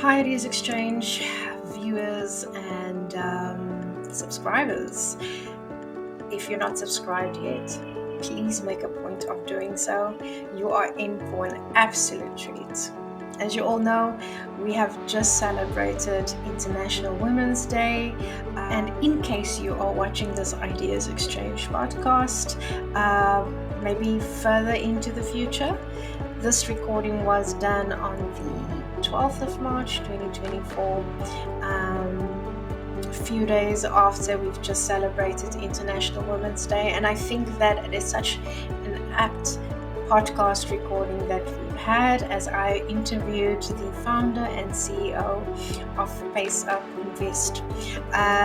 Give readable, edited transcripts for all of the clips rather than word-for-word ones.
Hi, ideasXchange viewers and subscribers. If you're not subscribed yet, please make a point of doing so. You are in for an absolute treat. As you all know, we have just celebrated International Women's Day. And in case you are watching this ideasXchange podcast, maybe further into the future, this recording was done on the 12th of March 2024, a few days after we've just celebrated International Women's Day. And I think that it is such an apt podcast recording that we've had, as I interviewed the founder and CEO of PACEUPInvest.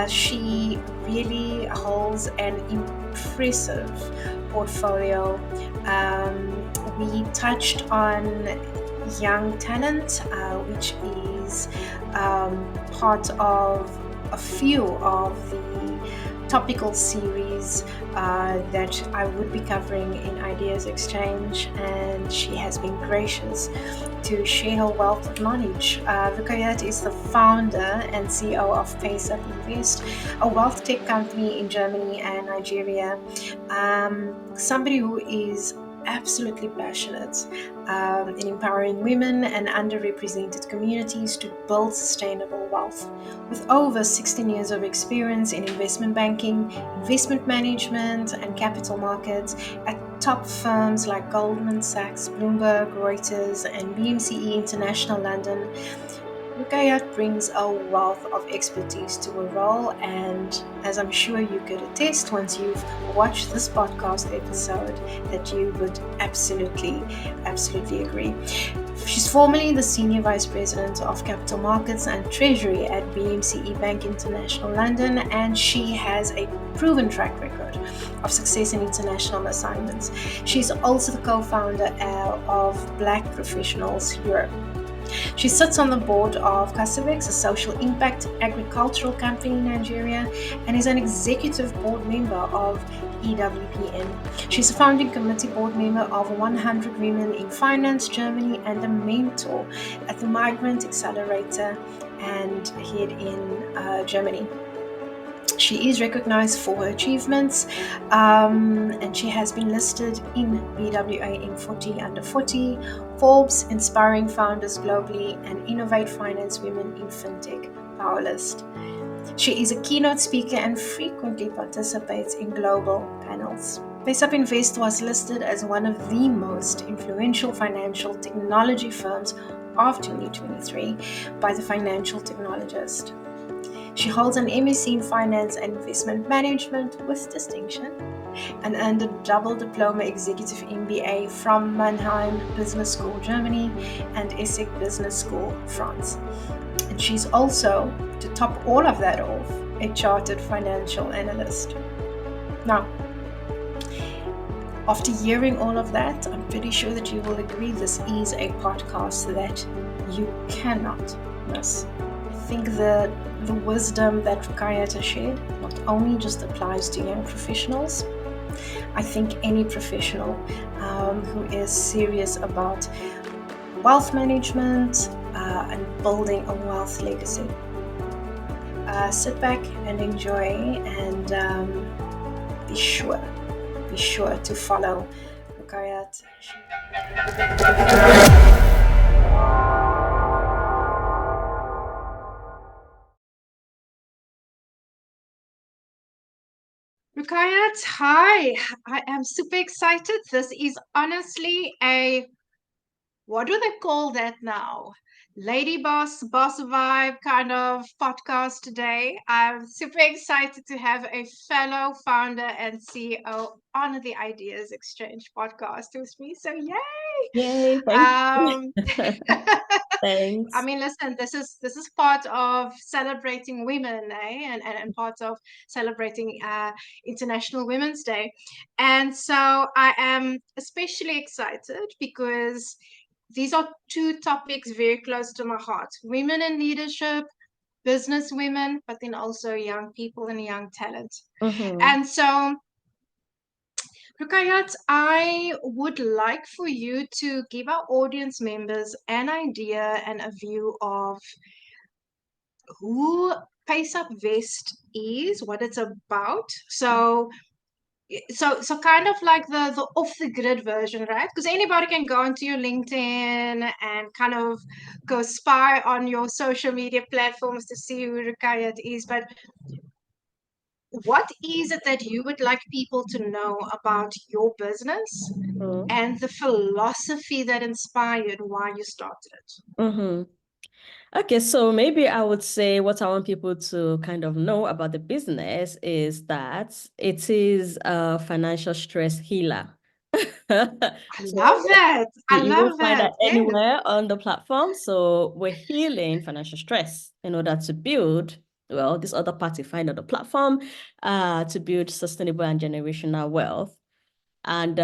She really holds an impressive portfolio. We touched on young talent, which is part of a few of the topical series that I would be covering in ideasXchange, and she has been gracious to share her wealth of knowledge. Rukayyat is the founder and CEO of PACEUPInvest, a wealth tech company in Germany and Nigeria. Somebody who is absolutely passionate in empowering women and underrepresented communities to build sustainable wealth. With over 16 years of experience in investment banking, investment management, and capital markets at top firms like Goldman Sachs, Bloomberg, Reuters, and BMCE International London, Rukayyat brings a wealth of expertise to a role, and as I'm sure you could attest once you've watched this podcast episode, that you would absolutely agree. She's formerly the Senior Vice President of Capital Markets and Treasury at BMCE Bank International London, and she has a proven track record of success in international assignments. She's also the co-founder of Black Professionals Europe. She sits on the board of Casavex, a social impact agricultural company in Nigeria, and is an executive board member of EWPN. She's a founding committee board member of 100 Women in Finance Germany and a mentor at the Migrant Accelerator and head in Germany. She is recognized for her achievements, and she has been listed in BWAM 40 Under 40, Forbes Inspiring Founders Globally, and Innovate Finance Women in FinTech Power List. She is a keynote speaker and frequently participates in global panels. PACEUPInvest was listed as one of the most influential financial technology firms of 2023 by the Financial Technologist. She holds an MSc in Finance and Investment Management with distinction and earned a double diploma executive MBA from Mannheim Business School, Germany, and ESSEC Business School, France. And she's also, to top all of that off, a chartered financial analyst. Now, after hearing all of that, I'm pretty sure that you will agree this is a podcast that you cannot miss. I think the wisdom that Rukayyat has shared not only just applies to young professionals. I think any professional who is serious about wealth management and building a wealth legacy. Sit back and enjoy, and be sure to follow Rukayyat. Rukayyat, hi. I am super excited. This is honestly what do they call that now? Lady boss vibe kind of podcast today. I'm super excited to have a fellow founder and CEO on the ideasXchange podcast with me. So Yay! Thanks. I mean, listen, this is part of celebrating women, and part of celebrating International Women's Day. And so I am especially excited because these are two topics very close to my heart: women in leadership, business women, but then also young people and young talent. Mm-hmm. And so, Rukayyat, I would like for you to give our audience members an idea and a view of who PACEUPinvest is, what it's about. So kind of like the off the grid version, right? Because anybody can go into your LinkedIn and kind of go spy on your social media platforms to see who Rukayyat is. But what is it that you would like people to know about your business Mm. and the philosophy that inspired why you started it? Mm-hmm. Okay, so maybe I would say what I want people to kind of know about the business is that it is a financial stress healer. I So love that. I you love won't find that. that Yes. anywhere on the platform. So we're healing financial stress in order to build, well, this other part you find on the platform, to build sustainable and generational wealth. And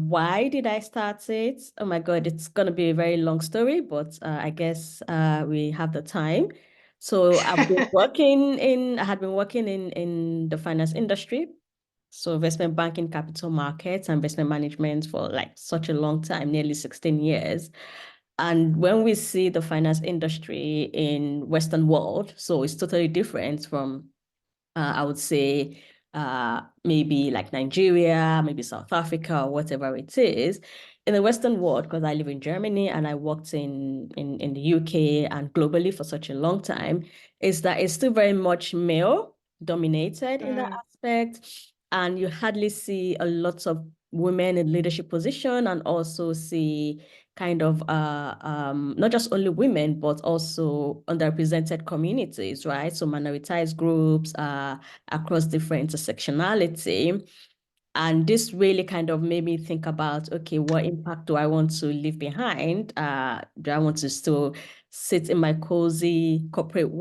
why did I start it? Oh my God, it's going to be a very long story, but I guess we have the time. So I had been working in the finance industry, so investment banking, capital markets, and investment management for like such a long time, nearly 16 years. And when we see the finance industry in Western world, so it's totally different from I would say maybe like Nigeria, maybe South Africa, or whatever it is. In the Western world, because I live in Germany and I worked in the UK and globally for such a long time, is that it's still very much male dominated in that Mm, aspect. And you hardly see a lot of women in leadership position and also see kind of not just only women, but also underrepresented communities, right? So minoritized groups across different intersectionality. And this really kind of made me think about, okay, what impact do I want to leave behind? Do I want to still sit in my cozy corporate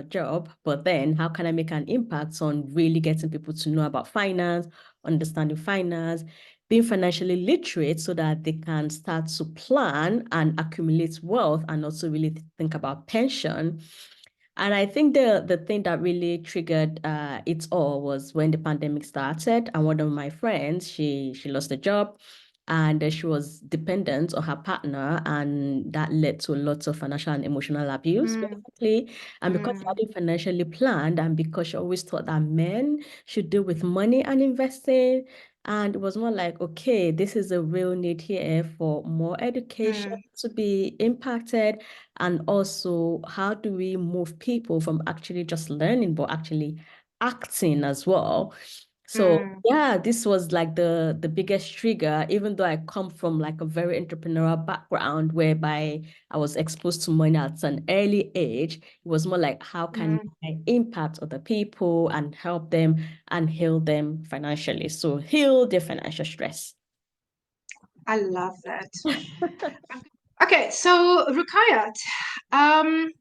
job? But then how can I make an impact on really getting people to know about finance, understanding finance, being financially literate so that they can start to plan and accumulate wealth and also really think about pension. And I think the thing that really triggered it all was when the pandemic started, and one of my friends, she lost a job, and she was dependent on her partner, and that led to lots of financial and emotional abuse, mm, basically. And because she mm, hadn't financially planned, and because she always thought that men should deal with money and investing, and it was more like, okay, this is a real need here for more education mm, to be impacted. And also, how do we move people from actually just learning, but actually acting as well? So mm. yeah, this was like the biggest trigger, even though I come from like a very entrepreneurial background whereby I was exposed to money at an early age. It was more like, how can Mm. I impact other people and help them and heal them financially? So heal their financial stress. I love that. Okay, so Rukayyat, um,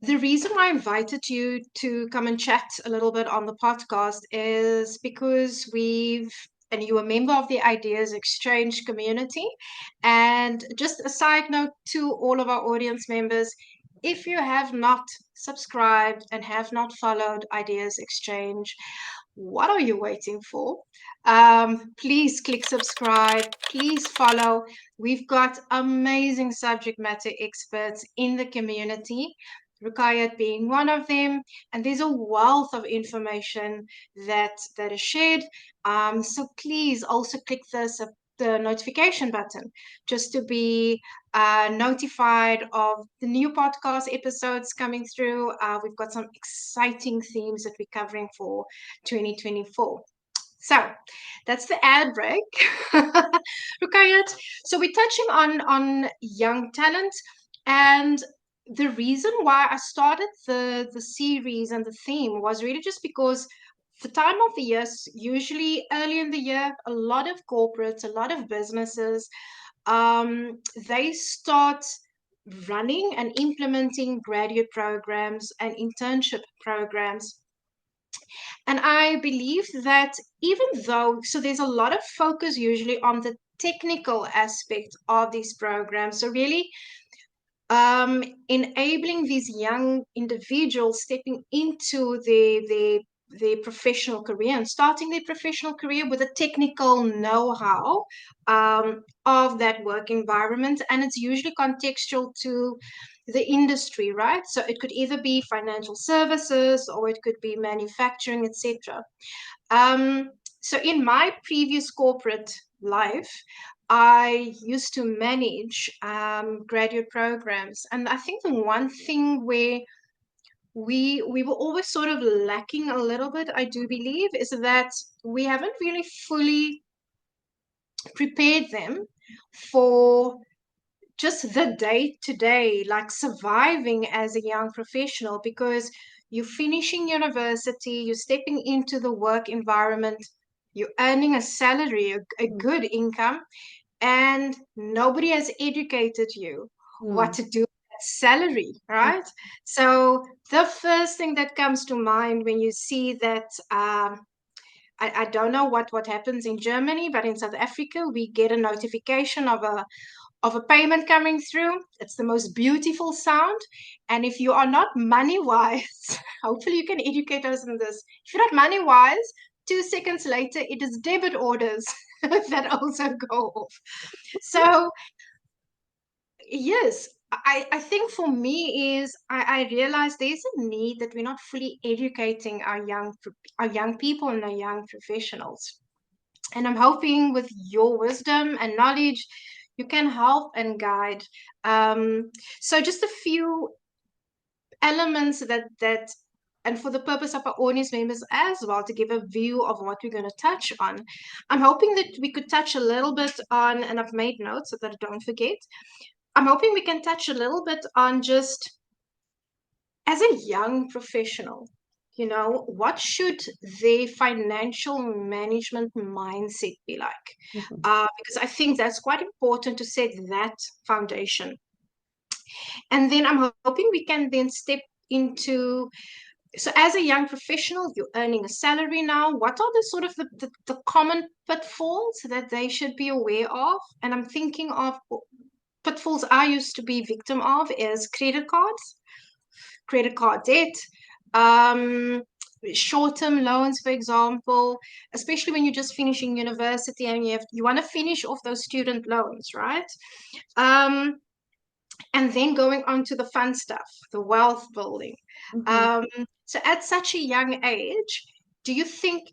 the reason why I invited you to come and chat a little bit on the podcast is because and you're a member of the Ideas Exchange community. And just a side note to all of our audience members, if you have not subscribed and have not followed Ideas Exchange, what are you waiting for? Please click subscribe, please follow. We've got amazing subject matter experts in the community, Rukayyat being one of them, and there's a wealth of information that is shared. So please also click the notification button just to be notified of the new podcast episodes coming through. We've got some exciting themes that we're covering for 2024. So that's the ad break. Rukayyat, so we're touching on young talent, and the reason why I started the series and the theme was really just because the time of the year, usually early in the year, a lot of corporates, a lot of businesses, they start running and implementing graduate programs and internship programs. And I believe that even though, so there's a lot of focus usually on the technical aspect of these programs. So really enabling these young individuals stepping into their their professional career and starting their professional career with a technical know-how of that work environment. And it's usually contextual to the industry, right? So it could either be financial services or it could be manufacturing, etc. So in my previous corporate life, I used to manage graduate programs. And I think the one thing where we were always sort of lacking a little bit, I do believe, is that we haven't really fully prepared them for just the day to day, like surviving as a young professional, because you're finishing university, you're stepping into the work environment, you're earning a salary, a good income, and nobody has educated you what to do with that salary, right? So the first thing that comes to mind when you see that, I don't know what happens in Germany, but in South Africa, we get a notification of a payment coming through. It's the most beautiful sound. And if you are not money wise, hopefully you can educate us in this. If you're not money wise, 2 seconds later, it is debit orders that also go off. So, yes, I think for me is I realize there's a need that we're not fully educating our young people and our young professionals. And I'm hoping with your wisdom and knowledge, you can help and guide. So just a few elements that and for the purpose of our audience members as well, to give a view of what we're going to touch on. I'm hoping that we could touch a little bit on, and I've made notes so that I don't forget. I'm hoping we can touch a little bit on just as a young professional, what should their financial management mindset be like? Because I think that's quite important to set that foundation. And then I'm hoping we can then step into, so as a young professional, you're earning a salary now. What are the sort of the common pitfalls that they should be aware of? And I'm thinking of pitfalls I used to be victim of is credit card debt, short-term loans, for example, especially when you're just finishing university and you want to finish off those student loans, right? And then going on to the fun stuff, the wealth building. So at such a young age, do you think,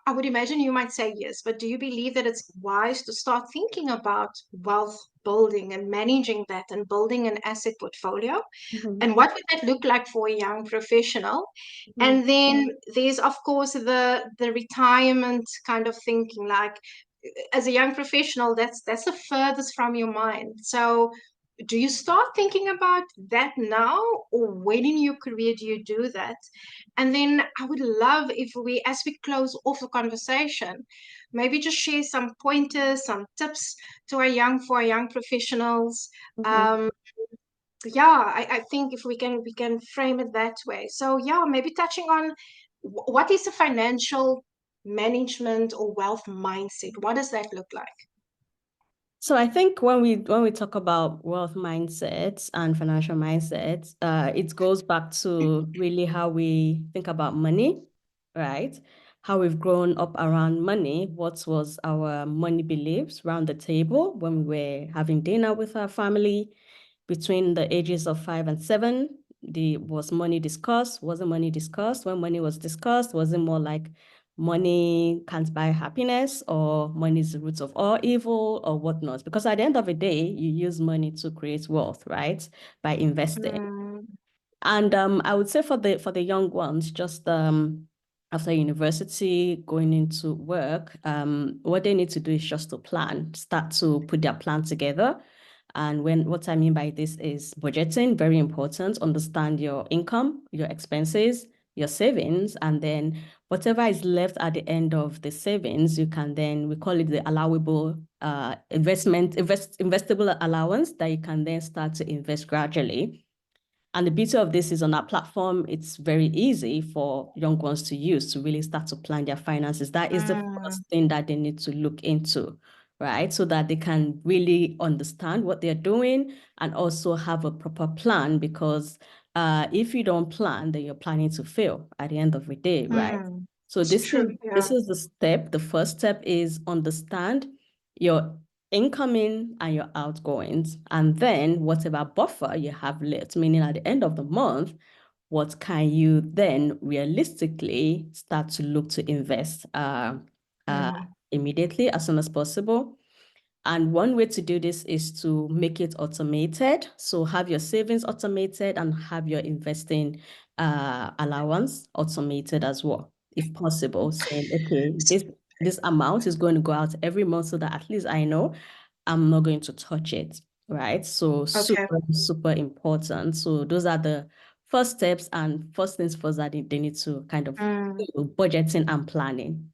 I would imagine you might say yes, but do you believe that it's wise to start thinking about wealth building and managing that and building an asset portfolio? And what would that look like for a young professional? And then there's, of course, the retirement kind of thinking, like as a young professional, that's the furthest from your mind. So do you start thinking about that now, or when in your career do you do that? And then I would love if we, as we close off the conversation, maybe just share some pointers, some tips to our young professionals. Yeah, I think if we can frame it that way. So yeah, maybe touching on what is a financial management or wealth mindset? What does that look like? So I think when we talk about wealth mindsets and financial mindsets, it goes back to really how we think about money, right? How we've grown up around money. What was our money beliefs around the table when we were having dinner with our family between the ages of 5 and 7? Was money discussed? Wasn't money discussed? When money was discussed, was it more like money can't buy happiness, or money is the root of all evil, or whatnot? Because at the end of the day, you use money to create wealth, right? By investing. And I would say for the young ones, just after university, going into work, what they need to do is just to plan, start to put their plan together. And what I mean by this is budgeting, very important. Understand your income, your expenses, your savings, and then whatever is left at the end of the savings, you can then, we call it the allowable investable allowance, that you can then start to invest gradually. And the beauty of this is on our platform, it's very easy for young ones to use to really start to plan their finances. That is the first thing that they need to look into, right? So that they can really understand what they're doing and also have a proper plan, because If you don't plan, then you're planning to fail at the end of the day, right? So It's this true. is Yeah. this is the step. The first step is understand your incoming and your outgoings, and then whatever buffer you have left, meaning at the end of the month, what can you then realistically start to look to invest immediately as soon as possible. And one way to do this is to make it automated. So have your savings automated and have your investing allowance automated as well, if possible. Saying, okay, this amount is going to go out every month so that at least I know I'm not going to touch it, right? So Okay. super important. So those are the first steps, and first things first that they need to kind of do budgeting and planning.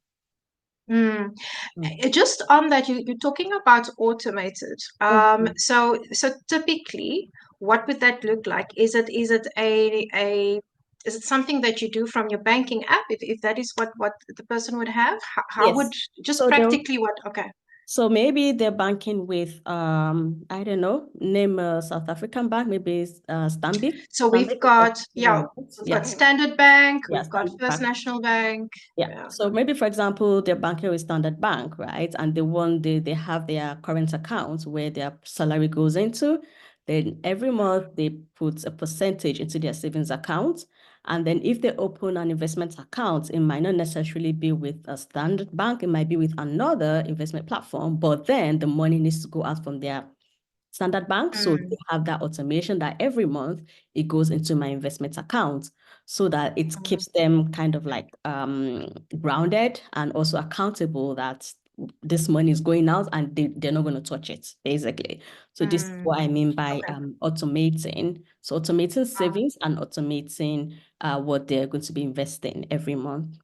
Just on that, you're talking about automated. So typically, what would that look like? Is it is it something that you do from your banking app? If that is what the person would have, how would Yes. just practically what? Okay. So maybe they're banking with I don't know, name a South African bank, maybe Stanbic. So we've Stanbic got right? we've Yeah. got Standard Bank, Yeah, we've got Standard First Bank. National Bank. Yeah. Yeah. So maybe, for example, they're banking with Standard Bank, right? And they have their current account where their salary goes into. Then every month they put a percentage into their savings account. And then if they open an investment account, it might not necessarily be with a Standard Bank, it might be with another investment platform, but then the money needs to go out from their Standard Bank. So they have that automation that every month it goes into my investment account, so that it keeps them kind of like grounded and also accountable that this money is going out and they're not going to touch it, basically. So this is what I mean by automating. So automating savings and automating what they're going to be investing every month.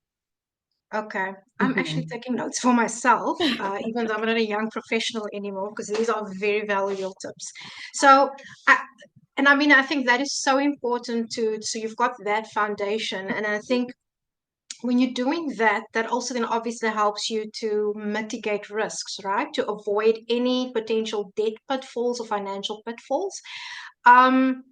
Okay. I'm actually taking notes for myself, even though I'm not a young professional anymore, because these are very valuable tips. So, I mean, I think that is so important so you've got that foundation. And I think when you're doing that, that also then obviously helps you to mitigate risks, right? To avoid any potential debt pitfalls or financial pitfalls. Um,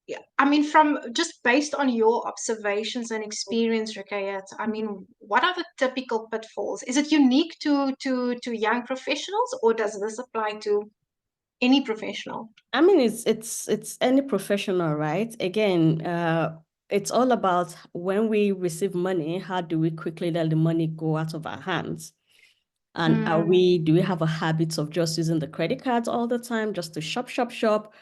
yeah, I mean, from just based on your observations and experience, Rukayyat, I mean, what are the typical pitfalls? Is it unique to young professionals, or does this apply to any professional? I mean, it's any professional, right? Again, it's all about when we receive money, how do we quickly let the money go out of our hands? And do we have a habit of just using the credit cards all the time, just to shop, shop, shop?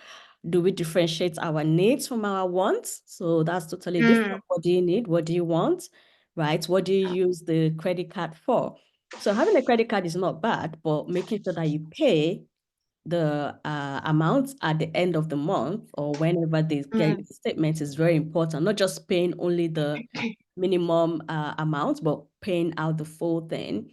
Do we differentiate our needs from our wants? So that's totally different. What do you need? What do you want? Right? What do you use the credit card for? So having a credit card is not bad, but making sure that you pay the amount at the end of the month or whenever they get the statement is very important. Not just paying only the minimum amount, but paying out the full thing.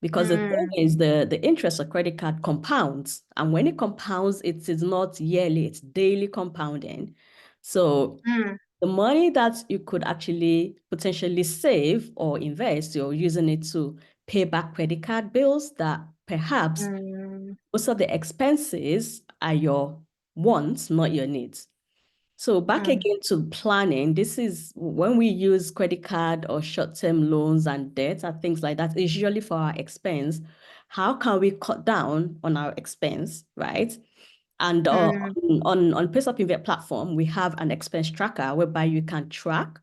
Because the thing is, the interest of credit card compounds. And when it compounds, it is not yearly, it's daily compounding. So the money that you could actually potentially save or invest, you're using it to pay back credit card bills that perhaps most of the expenses are your wants, not your needs. So back again to planning, this is when we use credit card or short-term loans and debt and things like that, it's usually for our expense. How can we cut down on our expense, right? And on PACEUPInvest platform, we have an expense tracker whereby you can track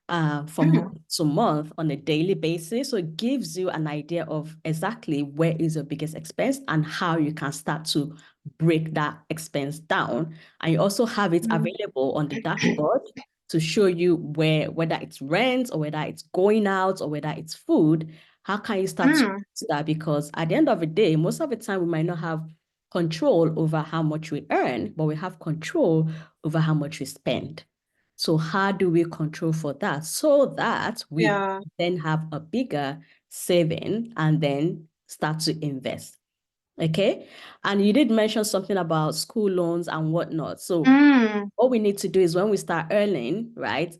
from month to month on a daily basis. So it gives you an idea of exactly where is your biggest expense and how you can start to break that expense down. And you also have it available on the dashboard to show you whether it's rent or whether it's going out or whether it's food. How can you start to do that? Because at the end of the day, most of the time we might not have control over how much we earn, but we have control over how much we spend. So how do we control for that so that we then have a bigger saving and then start to invest? Okay. And you did mention something about school loans and whatnot. So what we need to do is when we start earning, right?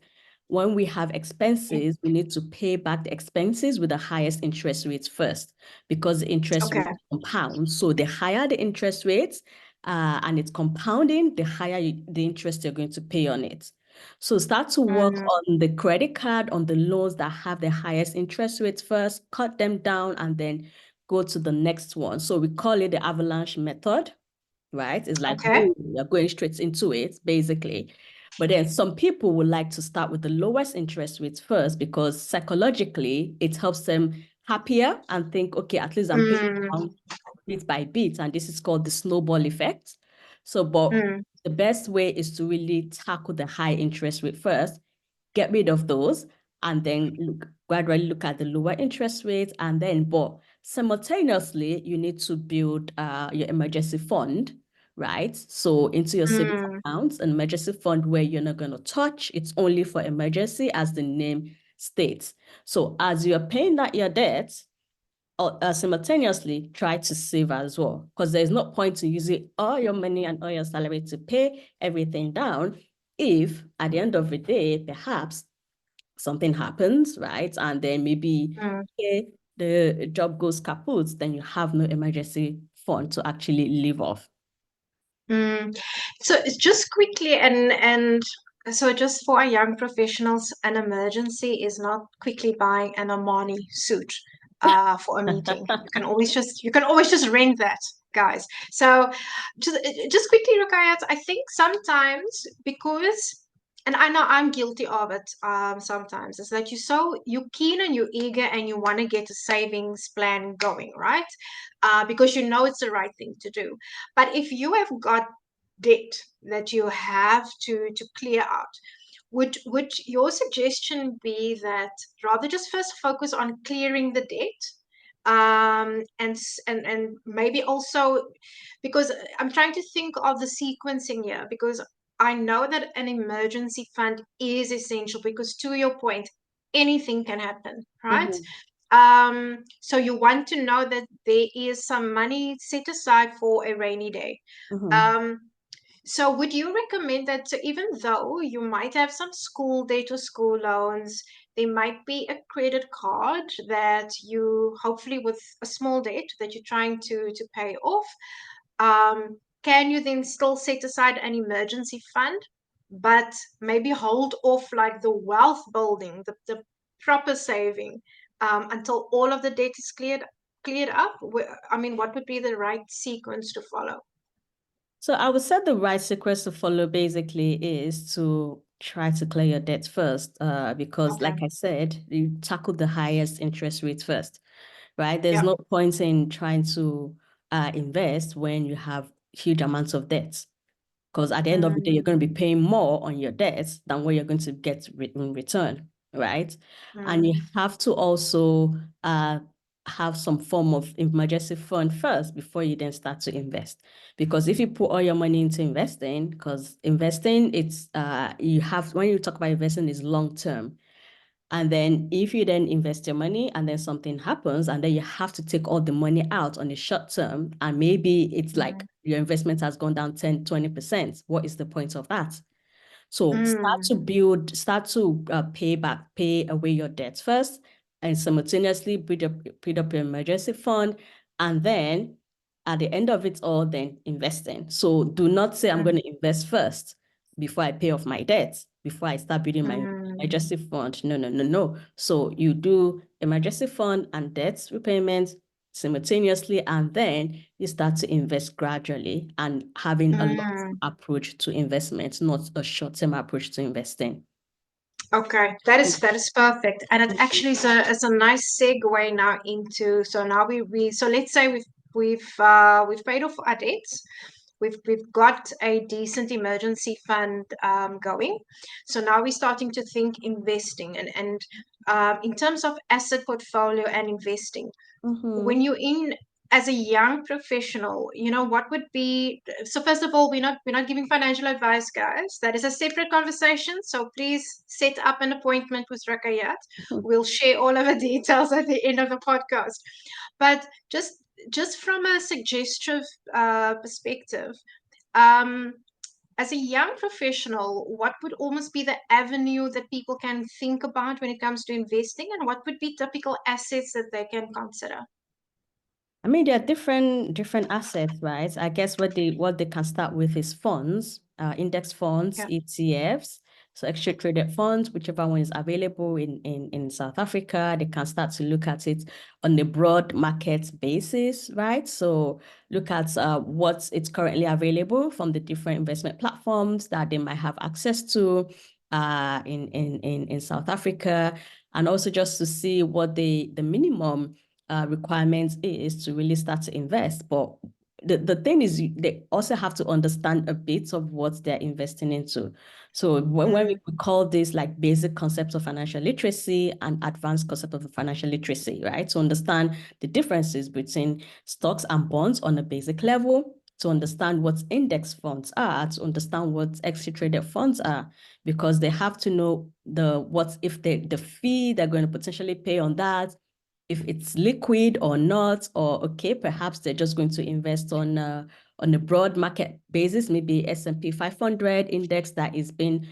When we have expenses, we need to pay back the expenses with the highest interest rates first, because the interest rate compounds. So the higher the interest rates and it's compounding, the higher the interest you're going to pay on it. So start to work on the credit card, on the loans that have the highest interest rates first, cut them down, and then go to the next one. So we call it the avalanche method, right? It's like, boom, you're going straight into it, basically. But then some people would like to start with the lowest interest rates first because psychologically it helps them happier and think, okay, at least I'm paying down bit by bit, and this is called the snowball effect. So, but the best way is to really tackle the high interest rate first, get rid of those, and then gradually look at the lower interest rates, and then, but simultaneously, you need to build your emergency fund, right? So into your savings accounts, an emergency fund where you're not going to touch, it's only for emergency, as the name states. So as you're paying that your debt, simultaneously try to save as well, because there's no point to using all your money and all your salary to pay everything down if at the end of the day, perhaps something happens, right? And then maybe the job goes kaput, then you have no emergency fund to actually live off. So it's just quickly, and so just for our young professionals, an emergency is not quickly buying an Armani suit for a meeting. You can always just rent that, guys. So just quickly, Rukayyat, I think sometimes because, and I know I'm guilty of it sometimes, is that you're keen and you're eager and you want to get a savings plan going, right? Because you know it's the right thing to do. But if you have got debt that you have to clear out, would your suggestion be that rather just first focus on clearing the debt, and maybe also, because I'm trying to think of the sequencing here, because I know that an emergency fund is essential because, to your point, anything can happen, right? So you want to know that there is some money set aside for a rainy day. So would you recommend that, so even though you might have some school debt or school loans, there might be a credit card that you, hopefully with a small debt that you're trying to pay off, can you then still set aside an emergency fund, but maybe hold off like the wealth building, the proper saving, until all of the debt is cleared up? I mean, what would be the right sequence to follow? So I would say the right sequence to follow basically is to try to clear your debt first, because like I said, you tackle the highest interest rates first, right? There's no point in trying to invest when you have huge amounts of debt, because at the end of the day, you're going to be paying more on your debts than what you're going to get in return, right? And you have to also have some form of emergency fund first before you then start to invest. Because if you put all your money into investing, because investing, it's you have, when you talk about investing, is long term. And then if you then invest your money and then something happens and then you have to take all the money out on the short term, and maybe it's like your investment has gone down 10, 20%, what is the point of that? So start to pay away your debts first, and simultaneously build up your emergency fund, and then at the end of it all, then investing. So do not say I'm going to invest first before I pay off my debts, before I start building my emergency fund. No. So you do emergency fund and debts repayment simultaneously, and then you start to invest gradually and having a long approach to investment, not a short-term approach to investing. Okay, that is perfect, and it actually is a nice segue now into, so now so let's say we've paid off our debts, we've got a decent emergency fund going, so now we're starting to think investing, and in terms of asset portfolio and investing, when you're in as a young professional, what would be, so first of all, we're not giving financial advice, guys. That is a separate conversation, so please set up an appointment with Rukayyat. We'll share all of the details at the end of the podcast. But just from a suggestive perspective, as a young professional, what would almost be the avenue that people can think about when it comes to investing, and what would be typical assets that they can consider? I mean, there are different assets, right? I guess what they can start with is funds, index funds, ETFs. So exchange traded funds, whichever one is available in South Africa, they can start to look at it on a broad market basis, right? So look at what's it's currently available from the different investment platforms that they might have access to in South Africa, and also just to see what the minimum requirement is to really start to invest. But the thing is, they also have to understand a bit of what they're investing into. So when we call this like basic concepts of financial literacy and advanced concept of financial literacy, right? To understand the differences between stocks and bonds on a basic level, to understand what index funds are, to understand what exchange traded funds are, because they have to know the fee they're going to potentially pay on that, if it's liquid or not, or okay, perhaps they're just going to invest on a broad market basis, maybe S&P 500 index that is being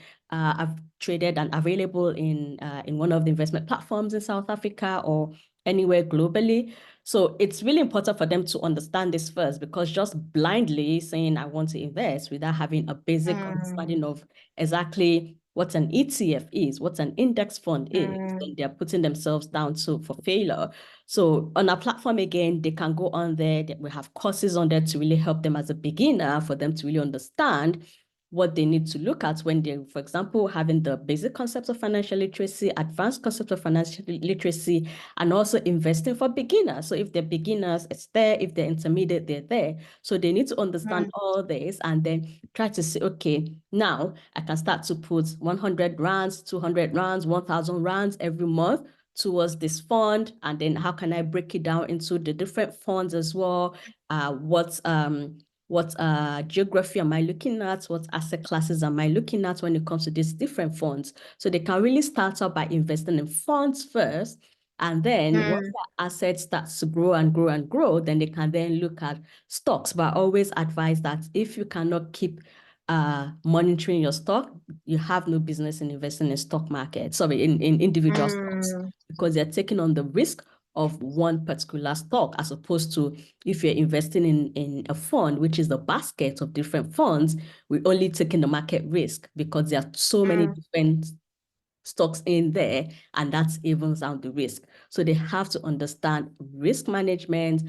traded and available in one of the investment platforms in South Africa or anywhere globally. So it's really important for them to understand this first, because just blindly saying I want to invest without having a basic understanding of exactly what an ETF is, what an index fund is, then they're putting themselves down for failure. So on our platform, again, they can go on there. We have courses on there to really help them as a beginner, for them to really understand what they need to look at when they're, for example, having the basic concepts of financial literacy, advanced concepts of financial literacy, and also investing for beginners. So if they're beginners, it's there. If they're intermediate, they're there. So they need to understand all this and then try to say, okay, now I can start to put 100 rands, 200 rands, 1,000 rands every month towards this fund. And then how can I break it down into the different funds as well? What geography am I looking at? What asset classes am I looking at when it comes to these different funds? So they can really start out by investing in funds first. And then once the asset starts to grow and grow and grow, then they can then look at stocks. But I always advise that if you cannot keep monitoring your stock, you have no business in investing in stock market, sorry, in individual stocks, because they're taking on the risk of one particular stock, as opposed to if you're investing in a fund, which is the basket of different funds, we're only taking the market risk because there are so many different stocks in there, and that evens out the risk. So they have to understand risk management,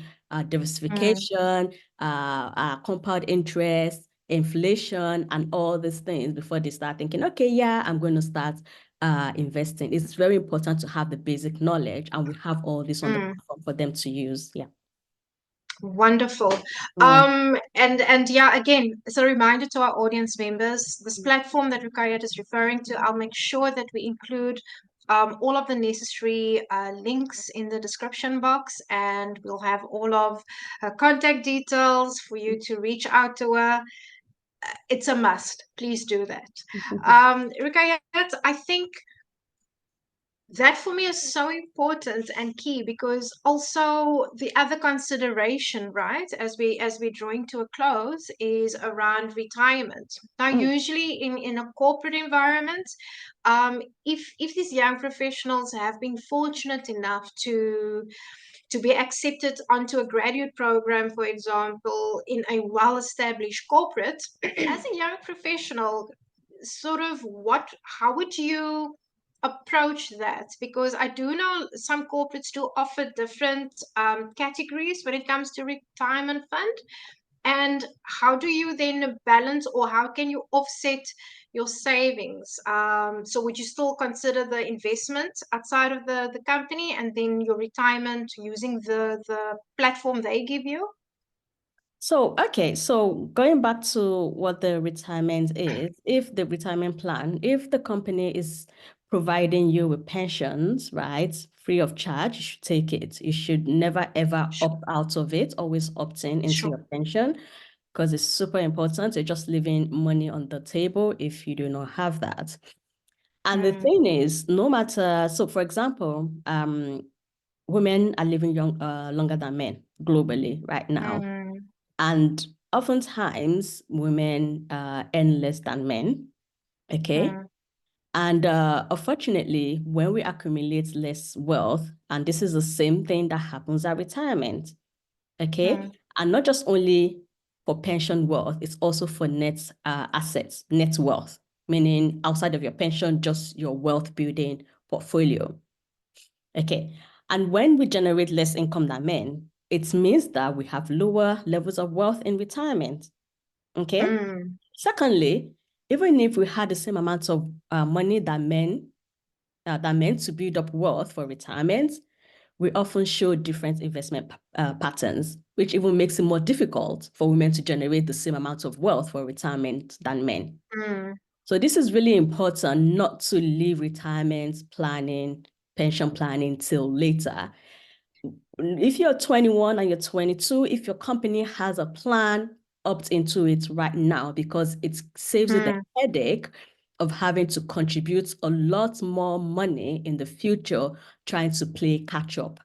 diversification, compound interest, inflation, and all these things before they start thinking, okay, yeah, I'm going to start investing. It's very important to have the basic knowledge, and we have all this on the platform for them to use. Yeah. Wonderful. And yeah, again, it's a reminder to our audience members, this platform that Rukayyat is referring to, I'll make sure that we include all of the necessary links in the description box, and we'll have all of her contact details for you to reach out to her. It's a must. Please do that. Rukayyat, I think that for me is so important and key, because also the other consideration, right, as we're drawing to a close, is around retirement. Now, usually in a corporate environment, if these young professionals have been fortunate enough to be accepted onto a graduate program, for example, in a well-established corporate, as a young professional, sort of how would you approach that? Because I do know some corporates do offer different categories when it comes to retirement fund. And how do you then balance, or how can you offset your savings? So would you still consider the investment outside of the company, and then your retirement using the platform they give you? So, okay, so going back to what the retirement is, if the retirement plan, if the company is providing you with pensions, right, free of charge, you should take it. You should never, ever opt out of it, always opt in into your pension, because it's super important. You're just leaving money on the table if you do not have that. And the thing is, no matter, so for example, women are living longer than men globally right now. And oftentimes, women earn less than men, okay? And unfortunately, when we accumulate less wealth, and this is the same thing that happens at retirement, okay? And not just only for pension wealth, it's also for net assets, net wealth, meaning outside of your pension, just your wealth building portfolio. Okay. And when we generate less income than men, it means that we have lower levels of wealth in retirement. Okay. Secondly, even if we had the same amount of money that men to build up wealth for retirement, we often show different investment patterns, which even makes it more difficult for women to generate the same amount of wealth for retirement than men. So this is really important, not to leave retirement planning, pension planning till later. If you're 21 and you're 22, if your company has a plan, opt into it right now, because it saves you the headache of having to contribute a lot more money in the future trying to play catch up.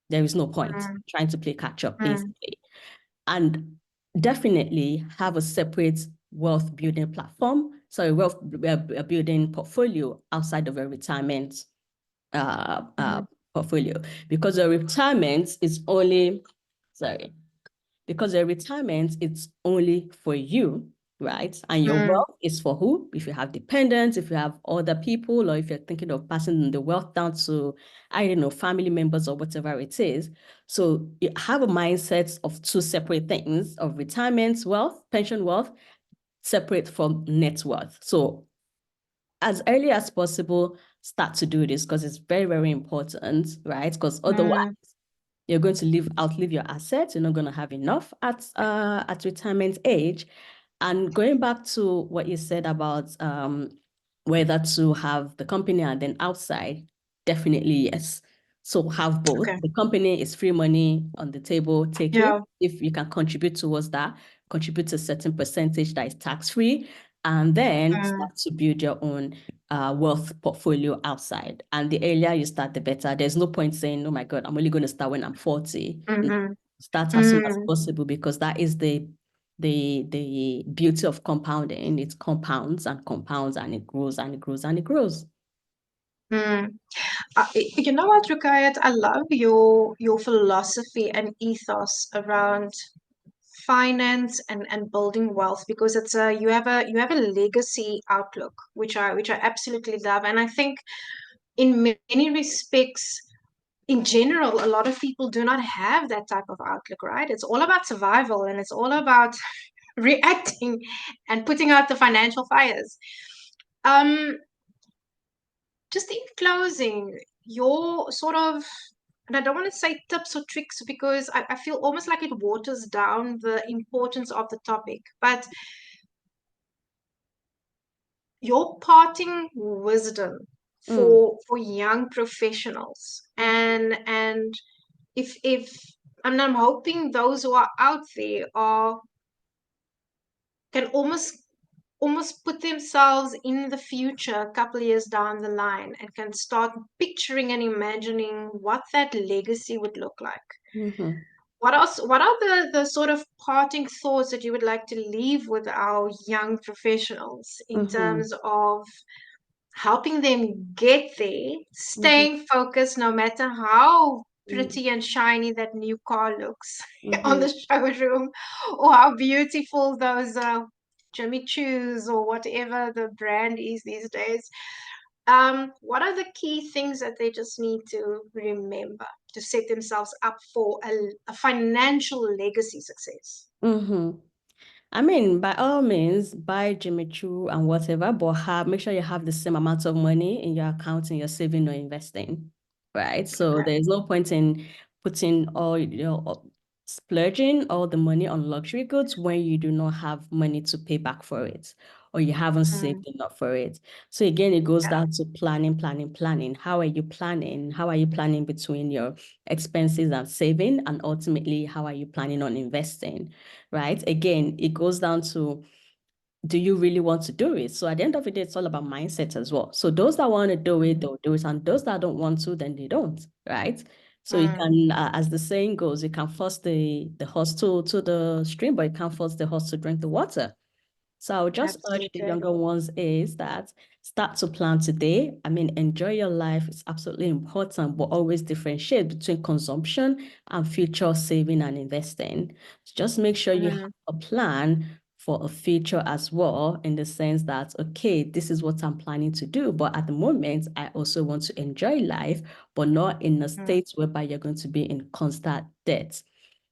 There is no point trying to play catch up, basically. And definitely have a separate wealth building platform, so a wealth building portfolio outside of a retirement portfolio, because a retirement is only, because a retirement it's only for you, right? And your wealth is for who? If you have dependents, if you have other people, or if you're thinking of passing the wealth down to, I don't know, family members or whatever it is. So you have a mindset of two separate things, of retirement wealth, pension wealth, separate from net worth. So as early as possible, start to do this, because it's very, very important, right? Because otherwise, you're going to outlive your assets. You're not going to have enough at retirement age. And going back to what you said about whether to have the company and then outside, definitely yes. So have both. The company is free money on the table, take it. If you can contribute towards that, contribute a certain percentage that is tax-free, and then start to build your own wealth portfolio outside. And the earlier you start, the better. There's no point saying, oh my God, I'm only going to start when I'm 40. Start as soon as possible, because that is the beauty of compounding. It compounds and compounds, and it grows and it grows and it grows. You know what, Rukayyat? I love your philosophy and ethos around finance and building wealth, because it's you have a legacy outlook, which I absolutely love. And I think in many respects, in general, a lot of people do not have that type of outlook, right? It's all about survival, and it's all about reacting and putting out the financial fires. Just in closing, your sort of, and I don't want to say tips or tricks, because I feel almost like it waters down the importance of the topic, but your parting wisdom for young professionals, and if and I'm hoping those who are out there can almost put themselves in the future, a couple of years down the line, and can start picturing and imagining what that legacy would look like. What else? What are the sort of parting thoughts that you would like to leave with our young professionals in terms of helping them get there, staying focused no matter how pretty and shiny that new car looks on the showroom, or how beautiful those Jimmy Choos or whatever the brand is these days? What are the key things that they just need to remember to set themselves up for a financial legacy success? I mean, by all means, buy Jimmy Choo and whatever, but make sure you have the same amount of money in your account and you're saving or investing, right? So there's no point in putting splurging all the money on luxury goods when you do not have money to pay back for it, or you haven't saved enough for it. So again, it goes down to planning. How are you planning? How are you planning between your expenses and saving? And ultimately, how are you planning on investing, right? Again, it goes down to, do you really want to do it? So at the end of the day, it's all about mindset as well. So those that want to do it, they'll do it. And those that don't want to, then they don't, right? So you can, as the saying goes, you can force the horse to the stream, but you can't force the horse to drink the water. So I would just urge the younger ones is that start to plan today. I mean, enjoy your life. It's absolutely important, but always differentiate between consumption and future saving and investing. So just make sure you have a plan for a future as well, in the sense that, okay, this is what I'm planning to do, but at the moment, I also want to enjoy life, but not in a state whereby you're going to be in constant debt.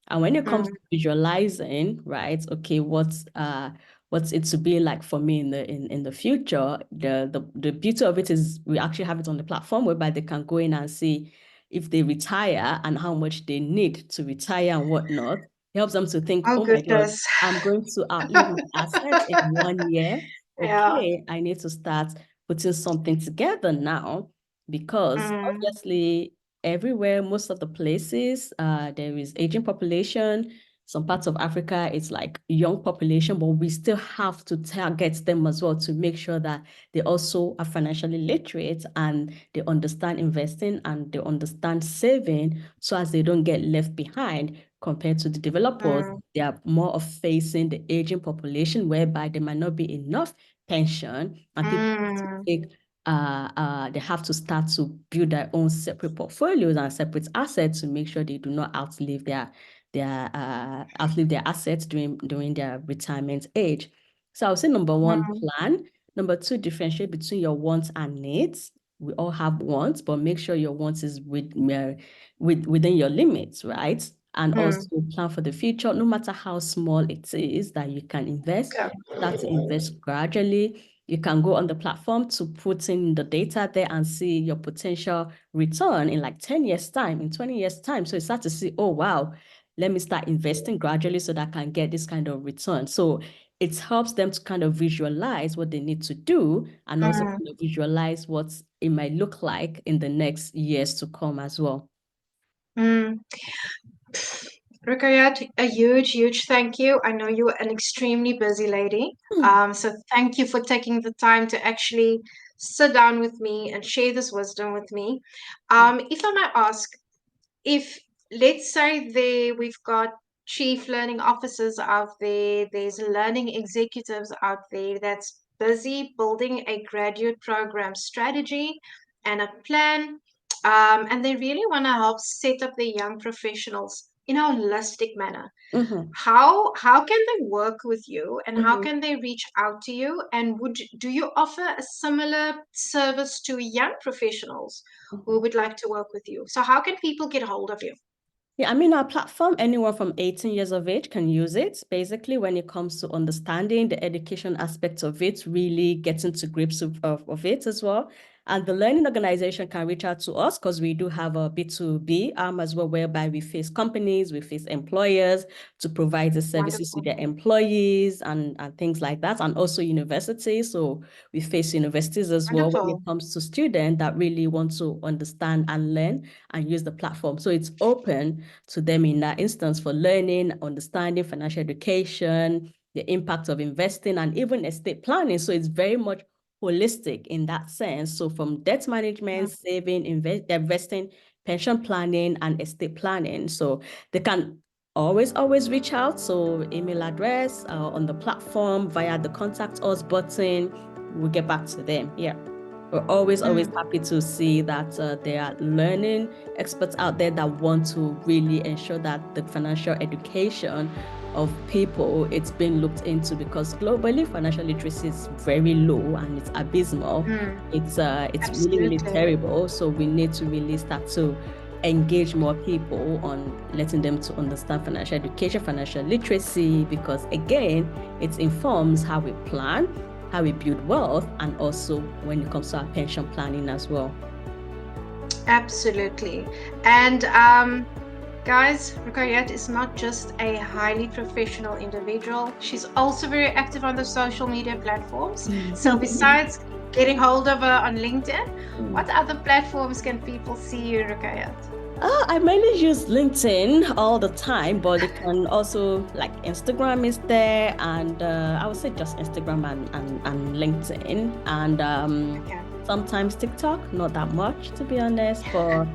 And when it comes to visualizing, right, okay, what's it to be like for me in the future, the beauty of it is we actually have it on the platform whereby they can go in and see if they retire and how much they need to retire and whatnot. It helps them to think, Oh, oh my God, goodness. I'm going to outlive my assets in 1 year. Yeah. Okay, I need to start putting something together now, because obviously everywhere, most of the places, there is aging population. Some parts of Africa, it's like young population, but we still have to target them as well to make sure that they also are financially literate and they understand investing and they understand saving, so as they don't get left behind compared to the developers. They are more of facing the aging population, whereby there might not be enough pension and people have to take they have to start to build their own separate portfolios and separate assets to make sure they do not outlive their assets during their retirement age. So I would say number one, plan. Number two, differentiate between your wants and needs. We all have wants, but make sure your wants is within your limits, right? And also plan for the future, no matter how small it is that you can invest. Start to invest gradually. You can go on the platform to put in the data there and see your potential return in like 10 years time, in 20 years time. So you start to see, oh, wow, let me start investing gradually so that I can get this kind of return. So it helps them to kind of visualize what they need to do, and also kind of visualize what it might look like in the next years to come as well. Rukayyat, a huge thank you. I know you're an extremely busy lady. So thank you for taking the time to actually sit down with me and share this wisdom with me. If I might ask, if let's say we've got chief learning officers out there, there's learning executives out there that's busy building a graduate program strategy and a plan, and they really want to help set up the young professionals in a holistic manner. How can they work with you, and how can they reach out to you, and do you offer a similar service to young professionals who would like to work with you? So how can people get hold of you? Yeah, I mean, our platform, anyone from 18 years of age can use it. Basically, when it comes to understanding the education aspects of it, really getting to grips of it as well. And the learning organization can reach out to us, because we do have a B2B arm as well, whereby we face companies, we face employers to provide the services to their employees and things like that, and also universities. So we face universities as well when it comes to students that really want to understand and learn and use the platform. So it's open to them in that instance for learning, understanding financial education, the impact of investing, and even estate planning. So it's very much holistic in that sense. So from debt management, saving, investing, pension planning, and estate planning. So they can always reach out. So email address on the platform via the contact us button. We'll get back to them. Yeah. We're always happy to see that there are learning experts out there that want to really ensure that the financial education of people, it's been looked into, because globally financial literacy is very low and it's abysmal. It's really terrible. So we need to really start to engage more people on letting them to understand financial education, financial literacy, because again, it informs how we plan, how we build wealth, and also when it comes to our pension planning as well. Absolutely. And guys, Rukayyat is not just a highly professional individual. She's also very active on the social media platforms. So besides getting hold of her on LinkedIn, what other platforms can people see you, Rukayyat? I mainly use LinkedIn all the time, but it can also, like, Instagram is there, and I would say just Instagram and LinkedIn, and sometimes TikTok, not that much to be honest, but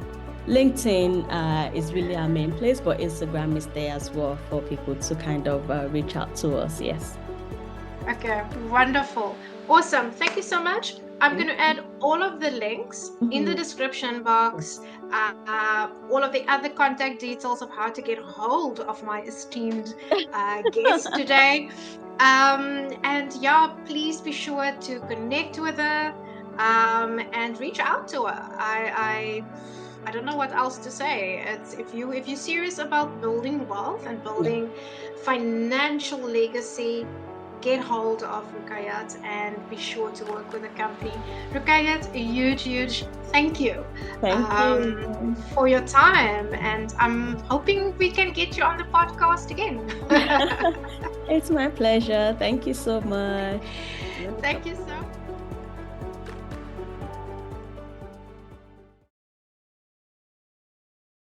LinkedIn is really our main place, but Instagram is there as well for people to kind of reach out to us. Yes. Okay, wonderful. Awesome. Thank you so much. I'm going to add all of the links in the description box, all of the other contact details of how to get hold of my esteemed guest today. And yeah, please be sure to connect with her and reach out to her. I don't know what else to say. It's if you're serious about building wealth and building financial legacy, get hold of Rukayyat and be sure to work with the company. Rukayyat, a huge thank you. Thank you for your time, and I'm hoping we can get you on the podcast again. It's my pleasure. Thank you so much. Thank you so much.